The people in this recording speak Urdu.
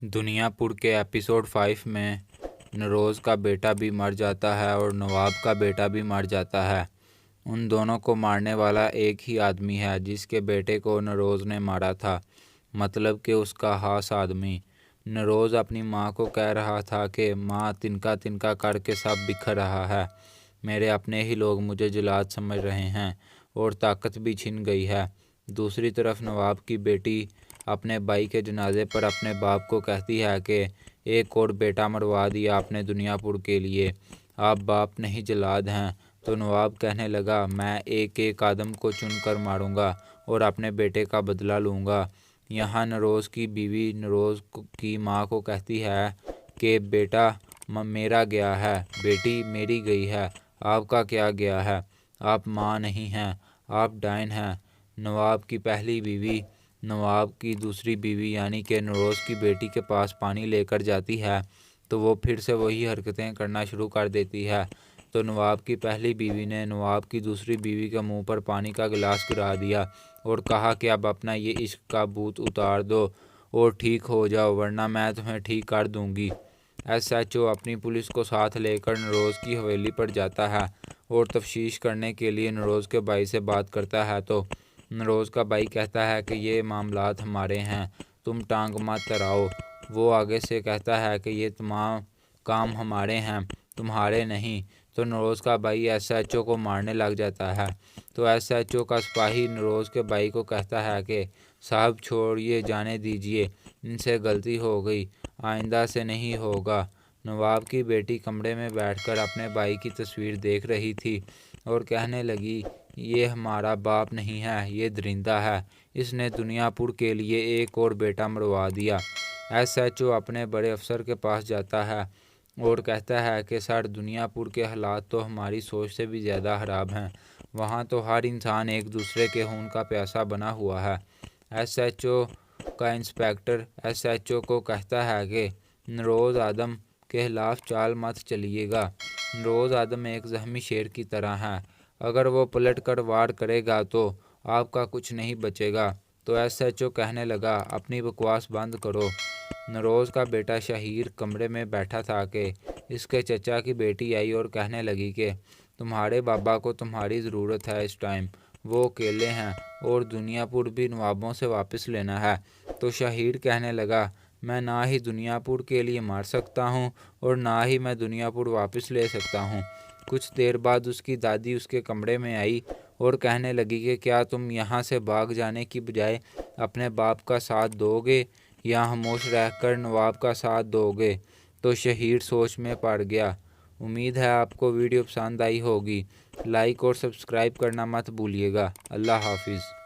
دنیا پور کے ایپیسوڈ 5 میں نروز کا بیٹا بھی مر جاتا ہے اور نواب کا بیٹا بھی مر جاتا ہے۔ ان دونوں کو مارنے والا ایک ہی آدمی ہے جس کے بیٹے کو نروز نے مارا تھا، مطلب کہ اس کا خاص آدمی۔ نروز اپنی ماں کو کہہ رہا تھا کہ ماں تنکا تنکا کر کے سب بکھر رہا ہے، میرے اپنے ہی لوگ مجھے جلاد سمجھ رہے ہیں اور طاقت بھی چھن گئی ہے۔ دوسری طرف نواب کی بیٹی اپنے بھائی کے جنازے پر اپنے باپ کو کہتی ہے کہ ایک اور بیٹا مروا دیا آپ نے دنیا پور کے لیے، آپ باپ نہیں جلاد ہیں۔ تو نواب کہنے لگا میں ایک ایک آدم کو چن کر ماروں گا اور اپنے بیٹے کا بدلہ لوں گا۔ یہاں نروز کی بیوی نروز کی ماں کو کہتی ہے کہ بیٹا میرا گیا ہے، بیٹی میری گئی ہے، آپ کا کیا گیا ہے؟ آپ ماں نہیں ہیں، آپ ڈائن ہیں۔ نواب کی پہلی بیوی نواب کی دوسری بیوی یعنی کہ نروز کی بیٹی کے پاس پانی لے کر جاتی ہے تو وہ پھر سے وہی حرکتیں کرنا شروع کر دیتی ہے۔ تو نواب کی پہلی بیوی نے نواب کی دوسری بیوی کے منہ پر پانی کا گلاس گرا دیا اور کہا کہ اب اپنا یہ عشق کا بھوت اتار دو اور ٹھیک ہو جاؤ ورنہ میں تمہیں ٹھیک کر دوں گی۔ ایس ایچ او اپنی پولیس کو ساتھ لے کر نروز کی حویلی پر جاتا ہے اور تفتیش کرنے کے لیے نروز کے بھائی سے بات کرتا ہے تو نروز کا بھائی کہتا ہے کہ یہ معاملات ہمارے ہیں، تم ٹانگ مت اڑاؤ۔ وہ آگے سے کہتا ہے کہ یہ تمام کام ہمارے ہیں، تمہارے نہیں۔ تو نروز کا بھائی ایس ایچ او کو مارنے لگ جاتا ہے۔ تو ایس ایچ او کا سپاہی نروز کے بھائی کو کہتا ہے کہ صاحب چھوڑیے، جانے دیجیے، ان سے غلطی ہو گئی، آئندہ سے نہیں ہوگا۔ نواب کی بیٹی کمرے میں بیٹھ کر اپنے بھائی کی تصویر دیکھ رہی تھی اور کہنے لگی یہ ہمارا باپ نہیں ہے، یہ درندہ ہے، اس نے دنیا پور کے لیے ایک اور بیٹا مروا دیا۔ ایس ایچ او اپنے بڑے افسر کے پاس جاتا ہے اور کہتا ہے کہ سر دنیا پور کے حالات تو ہماری سوچ سے بھی زیادہ خراب ہیں، وہاں تو ہر انسان ایک دوسرے کے خون کا پیاسا بنا ہوا ہے۔ ایس ایچ او کا انسپکٹر ایس ایچ او کو کہتا ہے کہ نروز آدم کے خلاف چال مت چلیے گا، نروز آدم ایک زخمی شیر کی طرح ہے، اگر وہ پلٹ کر وار کرے گا تو آپ کا کچھ نہیں بچے گا۔ تو ایس ایچ او کہنے لگا اپنی بکواس بند کرو۔ نروز کا بیٹا شہیر کمرے میں بیٹھا تھا کہ اس کے چچا کی بیٹی آئی اور کہنے لگی کہ تمہارے بابا کو تمہاری ضرورت ہے اس ٹائم، وہ اکیلے ہیں اور دنیا پور بھی نوابوں سے واپس لینا ہے۔ تو شہیر کہنے لگا میں نہ ہی دنیا پور کے لیے مار سکتا ہوں اور نہ ہی میں دنیا پور واپس لے سکتا ہوں۔ کچھ دیر بعد اس کی دادی اس کے کمرے میں آئی اور کہنے لگی کہ کیا تم یہاں سے بھاگ جانے کی بجائے اپنے باپ کا ساتھ دو گے یا خاموش رہ کر نواب کا ساتھ دو گے؟ تو شہیر سوچ میں پڑ گیا۔ امید ہے آپ کو ویڈیو پسند آئی ہوگی، لائک اور سبسکرائب کرنا مت بھولیے گا۔ اللہ حافظ۔